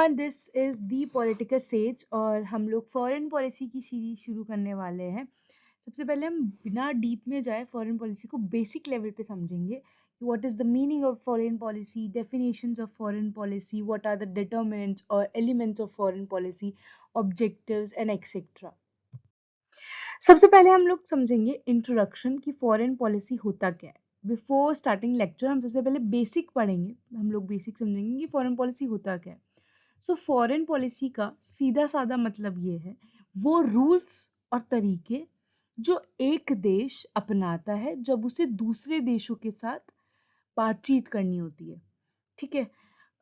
Everyone, this is the political says और हम लोग फॉरेन पॉलिसी की सीरीज शुरू करने वाले हैं। सबसे पहले हम बिना डीप में जाए फॉरेन पॉलिसी को बेसिक लेवल पे समझेंगे कि what is the meaning of foreign policy, definitions of foreign policy, what are the determinants और elements of foreign policy, objectives and et cetera. सबसे पहले हम लोग समझेंगे इंट्रोडक्शन की फॉरेन पॉलिसी होता क्या है। बिफोर स्टार्टिंग लेक्चर हम सबसे पहले बेसिक पढ़ेंगे, हम लोग बेसिक समझेंगे कि फॉरेन पॉलिसी होता क्या है। सो फॉरेन पॉलिसी का सीधा साधा मतलब ये है, वो रूल्स और तरीके जो एक देश अपनाता है जब उसे दूसरे देशों के साथ बातचीत करनी होती है। ठीक है,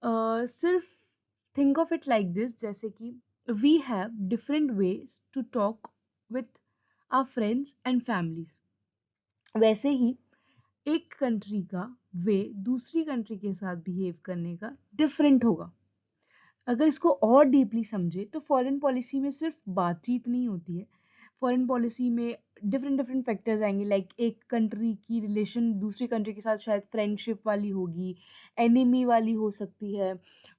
सिर्फ think of it like this, जैसे कि we have different ways to talk with our friends and families, वैसे ही एक कंट्री का वे दूसरी कंट्री के साथ बिहेव करने का डिफरेंट होगा। अगर इसको और डीपली समझे तो फॉरेन पॉलिसी में सिर्फ बातचीत नहीं होती है। फॉरेन पॉलिसी में डिफरेंट डिफरेंट फैक्टर्स आएंगे, लाइक एक कंट्री की रिलेशन दूसरी कंट्री के साथ शायद फ्रेंडशिप वाली होगी, एनिमी वाली हो सकती है,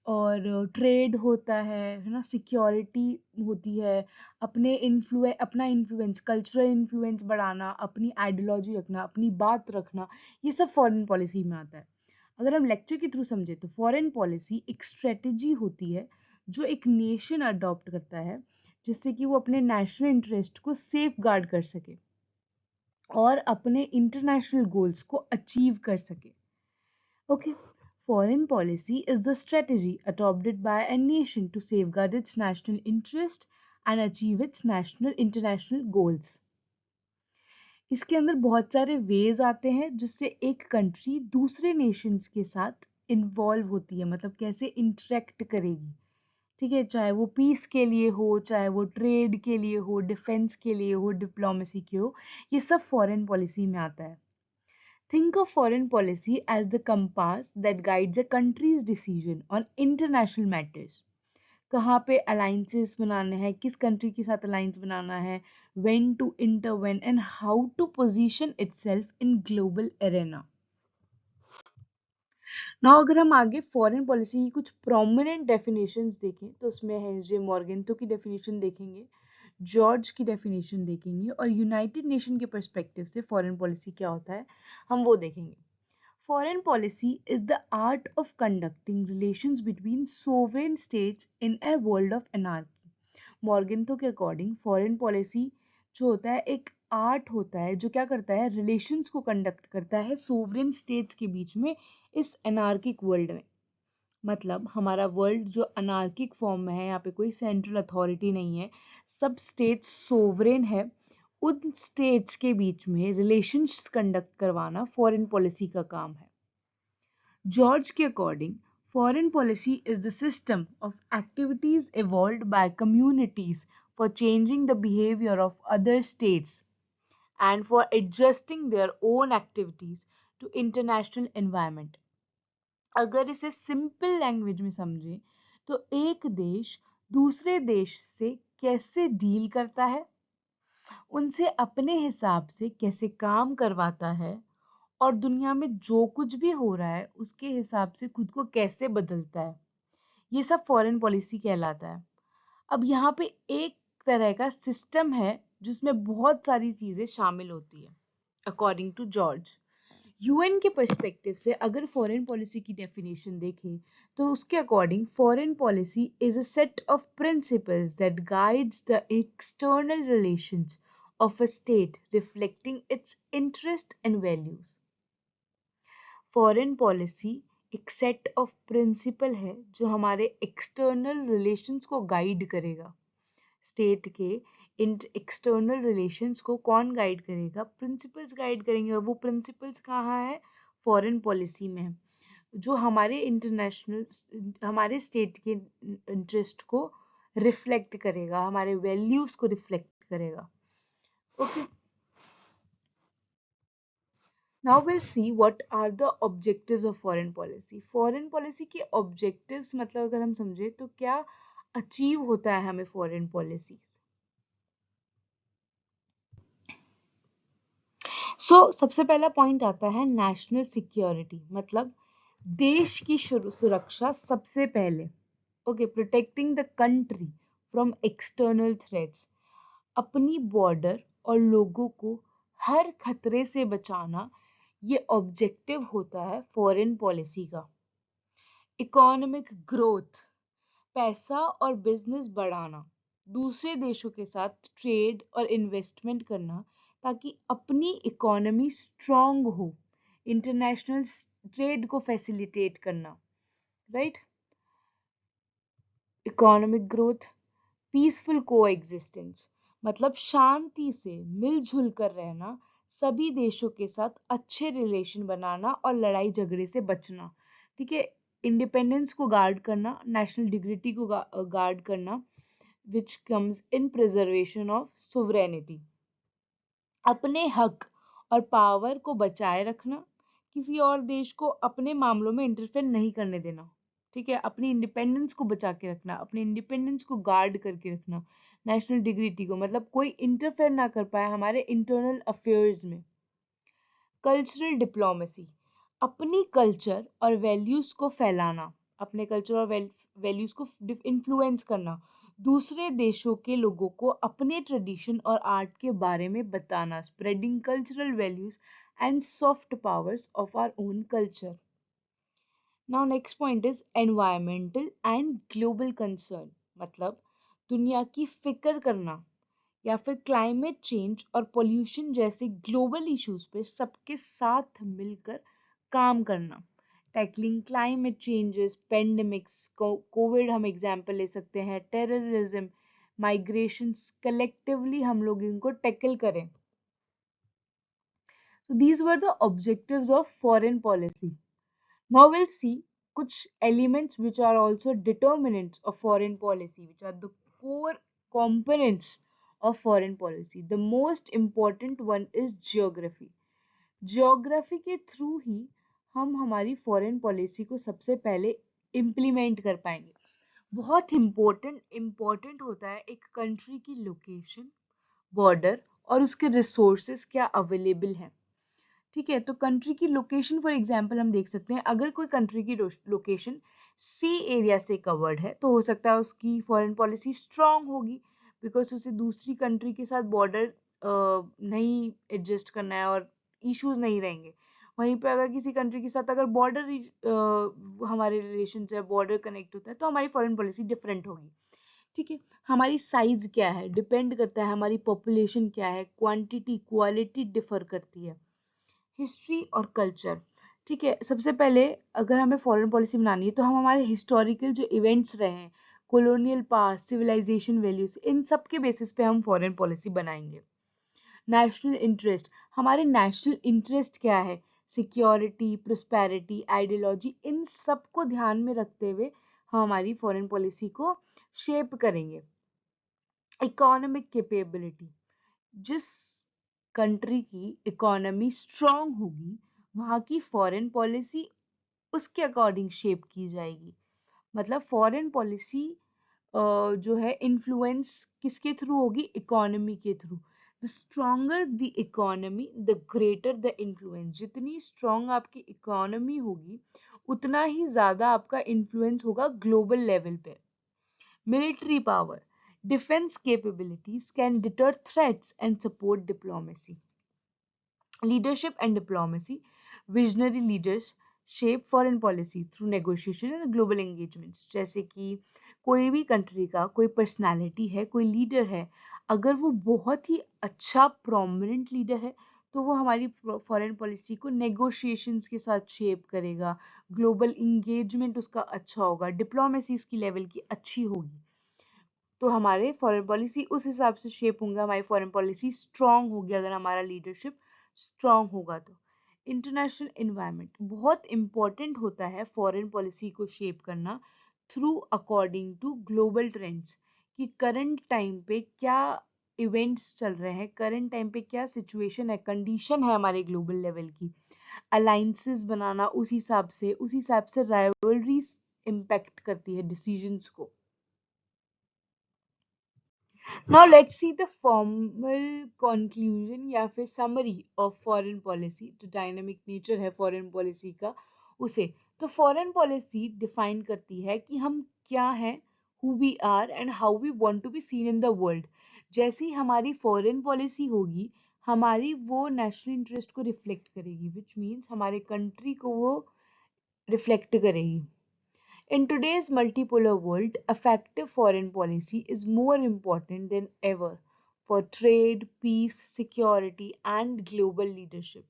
और ट्रेड होता है ना, सिक्योरिटी होती है, अपना इन्फ्लुएंस, कल्चरल इन्फ्लुएंस बढ़ाना, अपनी आइडियोलॉजी रखना, अपनी बात रखना, ये सब फॉरेन पॉलिसी में आता है। अगर हम लेक्चर के थ्रू समझे तो फॉरेन पॉलिसी एक स्ट्रेटेजी होती है जो एक नेशन अडॉप्ट करता है जिससे कि वो अपने नेशनल इंटरेस्ट को सेफ गार्ड कर सके और अपने इंटरनेशनल गोल्स को अचीव कर सके। Okay, foreign policy is the strategy adopted by a nation to safeguard its national interest and achieve its national international goals. इसके अंदर बहुत सारे वेज आते हैं जिससे एक कंट्री दूसरे नेशंस के साथ इन्वॉल्व होती है, मतलब कैसे इंटरेक्ट करेगी। ठीक है, चाहे वो पीस के लिए हो, चाहे वो ट्रेड के लिए हो, डिफेंस के लिए हो, डिप्लोमेसी के हो, ये सब फॉरेन पॉलिसी में आता है। Think of foreign policy as the compass that guides a country's decision on international matters. कहाँ पे अलाइंसेस बनाने हैं, किस कंट्री के साथ अलाइंस बनाना है, when to intervene and how to position itself in global arena. Now अगर हम आगे फॉरेन पॉलिसी की कुछ प्रोमिनेंट डेफिनेशंस देखें तो उसमें है जे मॉर्गेंटो की डेफिनेशन देखेंगे, जॉर्ज की डेफिनेशन देखेंगे, और यूनाइटेड नेशन के पर्सपेक्टिव से फॉरेन पॉलिसी क्या होता है हम वो देखेंगे। Foreign policy is the art of conducting relations between sovereign states in a world of anarchy. मॉर्गेंथो के अकॉर्डिंग फॉरेन पॉलिसी जो होता है एक आर्ट होता है जो क्या करता है, रिलेशंस को कंडक्ट करता है सोवरेन स्टेट्स के बीच में इस अनार्किक वर्ल्ड में। मतलब हमारा वर्ल्ड जो अनार्किक फॉर्म में है, यहाँ पे कोई सेंट्रल अथॉरिटी नहीं है, सब स्टेट्स सोवरेन है, उन स्टेट्स के बीच में रिलेशंस कंडक्ट करवाना फॉरेन पॉलिसी का काम है। जॉर्ज के according foreign policy is the system of activities evolved by communities for changing the behavior of other states and for adjusting their own activities to international environment. अगर इसे simple language में समझें तो एक देश दूसरे देश से कैसे डील करता है, उनसे अपने हिसाब से कैसे काम करवाता है, और दुनिया में जो कुछ भी हो रहा है उसके हिसाब से खुद को कैसे बदलता है, ये सब फॉरेन पॉलिसी कहलाता है। अब यहाँ पे एक तरह का सिस्टम है जिसमें बहुत सारी चीजें शामिल होती है। अकॉर्डिंग टू जॉर्ज, यूएन के पर्सपेक्टिव से अगर फॉरेन पॉलिसी की डेफिनेशन देखें तो उसके according foreign policy is a set of principles that guides the external relations of a state reflecting it's interest and values. Foreign policy एक set of principal है जो हमारे एक्सटर्नल रिलेशंस को guide करेगा। स्टेट के इन एक्सटर्नल रिलेशंस को कौन guide करेगा, प्रिंसिपल्स गाइड करेंगे, और वो प्रिंसिपल्स कहाँ है, फॉरेन पॉलिसी में है, जो हमारे इंटरनेशनल हमारे स्टेट के इंटरेस्ट को रिफ्लेक्ट करेगा, हमारे वैल्यूज को रिफ्लेक्ट करेगा। Okay, now we'll see what are the objectives of foreign policy. foreign policy के objectives मतलब अगर हम समझे तो क्या अचीव होता है हमें फॉरेन पॉलिसी। सबसे पहला पॉइंट आता है नेशनल सिक्योरिटी, मतलब देश की सुरक्षा सबसे पहले। Okay, protecting the country from external threats, अपनी बॉर्डर और लोगों को हर खतरे से बचाना, ये ऑब्जेक्टिव होता है फॉरेन पॉलिसी का। इकोनॉमिक ग्रोथ, पैसा और बिजनेस बढ़ाना, दूसरे देशों के साथ ट्रेड और इन्वेस्टमेंट करना ताकि अपनी इकोनॉमी स्ट्रांग हो, इंटरनेशनल ट्रेड को फैसिलिटेट करना, right. Economic growth, peaceful coexistence, मतलब शांति से मिलजुल कर रहना, सभी देशों के साथ अच्छे रिलेशन बनाना और लड़ाई झगड़े से बचना, ठीक है। इंडिपेंडेंस को गार्ड करना, नेशनल डिग्निटी को गार्ड करना, which comes in preservation of sovereignty, अपने हक और पावर को बचाए रखना, किसी और देश को अपने मामलों में इंटरफेयर नहीं करने देना, ठीक है। अपनी इंडिपेंडेंस को बचा के रखना, अपनी इंडिपेंडेंस को गार्ड करके रखना, नेशनल डिग्निटी को, मतलब कोई इंटरफेयर ना कर पाए हमारे इंटरनल अफेयर्स में। कल्चरल डिप्लोमेसी, अपनी कल्चर और वैल्यूज को फैलाना, अपने कल्चर और वैल्यूज को इन्फ्लुएंस करना, दूसरे देशों के लोगों को अपने ट्रेडिशन और आर्ट के बारे में बताना, spreading cultural values and soft powers of our own culture. Now next point is environmental and global concern, मतलब दुनिया की फिक्र करना या फिर क्लाइमेट चेंज और पोल्यूशन जैसे ग्लोबल इश्यूज पे सबके साथ मिलकर काम करना। Tackling climate changes, pandemics, Covid हम एग्जाम्पल ले सकते हैं, टेररिज्म, माइग्रेशंस, कलेक्टिवली हम लोग इनको टैकल करें। So these were the objectives of foreign policy. Now we'll see which elements which are also determinants of foreign policy, which are the core components of foreign policy. The most important one is geography. Geography के through ही हम हमारी foreign policy को सबसे पहले implement कर पाएंगे। बहुत important होता है एक कंट्री की लोकेशन, बॉर्डर और उसके रिसोर्सेज क्या अवेलेबल हैं, ठीक है। तो कंट्री की लोकेशन फॉर एग्जांपल हम देख सकते हैं, अगर कोई कंट्री की लोकेशन सी एरिया से कवर्ड है तो हो सकता है उसकी फॉरेन पॉलिसी स्ट्रांग होगी, बिकॉज उसे दूसरी कंट्री के साथ बॉर्डर नहीं एडजस्ट करना है और इश्यूज नहीं रहेंगे। वहीं पे अगर किसी कंट्री के साथ अगर बॉर्डर हमारे रिलेशन से बॉर्डर कनेक्ट होता है तो हमारी फॉरेन पॉलिसी डिफरेंट होगी, ठीक है। हमारी साइज क्या है डिपेंड करता है, हमारी पॉपुलेशन क्या है, क्वांटिटी क्वालिटी डिफर करती है। हिस्ट्री और कल्चर, ठीक है। सबसे पहले अगर हमें फॉरेन पॉलिसी बनानी है तो हम हमारे हिस्टोरिकल जो इवेंट्स रहे हैं, कॉलोनियल पास्ट, सिविलाइजेशन वैल्यूज, इन सब के बेसिस पे हम फॉरेन पॉलिसी बनाएंगे। नेशनल इंटरेस्ट, हमारे नेशनल इंटरेस्ट क्या है, सिक्योरिटी, प्रोस्पेरिटी, आइडियोलॉजी, इन सब को ध्यान में रखते हुए हम हमारी फॉरेन पॉलिसी को शेप करेंगे। इकोनॉमिक कैपेबिलिटी, जिस कंट्री की इकोनॉमी स्ट्रांग होगी वहाँ की फॉरेन पॉलिसी उसके अकॉर्डिंग शेप की जाएगी। मतलब फॉरेन पॉलिसी जो है इन्फ्लुएंस किसके थ्रू होगी, इकोनॉमी के through. The stronger the economy the greater the influence, जितनी स्ट्रांग आपकी इकोनॉमी होगी उतना ही ज्यादा आपका इन्फ्लुएंस होगा ग्लोबल लेवल पे। Military power, defense capabilities can deter threats and support diplomacy. Leadership and diplomacy, visionary leaders shape foreign policy through negotiation and global engagements. जैसे कि कोई भी कंट्री का कोई पर्सनालिटी है, कोई लीडर है, अगर वो बहुत ही अच्छा प्रोमिनेंट लीडर है तो वो हमारी फॉरेन पॉलिसी को नेगोशिएशंस के साथ शेप करेगा, ग्लोबल इंगेजमेंट उसका अच्छा होगा, डिप्लोमेसी उसकी लेवल की अच्छी होगी, तो हमारे फॉरेन पॉलिसी उस हिसाब से शेप होंगे, हमारी फॉरेन पॉलिसी स्ट्रांग होगी अगर हमारा लीडरशिप स्ट्रांग होगा तो। इंटरनेशनल इन्वायरमेंट बहुत इंपॉर्टेंट होता है फॉरेन पॉलिसी को शेप करना through according to global trends, कि करंट टाइम पे क्या इवेंट्स चल रहे हैं, करंट टाइम पे क्या सिचुएशन है, कंडीशन है हमारे ग्लोबल लेवल की, अलाइंसेस बनाना उस हिसाब से राइवलरीज इम्पैक्ट करती है डिसीजंस को। Now let's see the formal conclusion या फिर summary of foreign policy। जो dynamic nature है foreign policy का उसे, तो foreign policy define करती है कि हम क्या है, who we are and how we want to be seen in the world. जैसी हमारी फॉरेन पॉलिसी होगी, हमारी वो नेशनल इंटरेस्ट को रिफ्लेक्ट करेगी, विच मीन्स हमारे कंट्री को वो रिफ्लेक्ट करेगी. In today's multipolar world, effective foreign policy is more important than ever for trade, peace, security, and global leadership.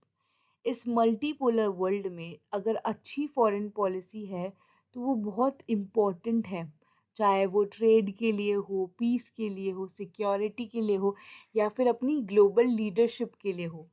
इस मल्टीपोलर वर्ल्ड में अगर अच्छी फॉरेन पॉलिसी है तो वो बहुत इम्पोर्टेंट है, चाहे वो ट्रेड के लिए हो, पीस के लिए हो, सिक्योरिटी के लिए हो, या फिर अपनी ग्लोबल लीडरशिप के लिए हो.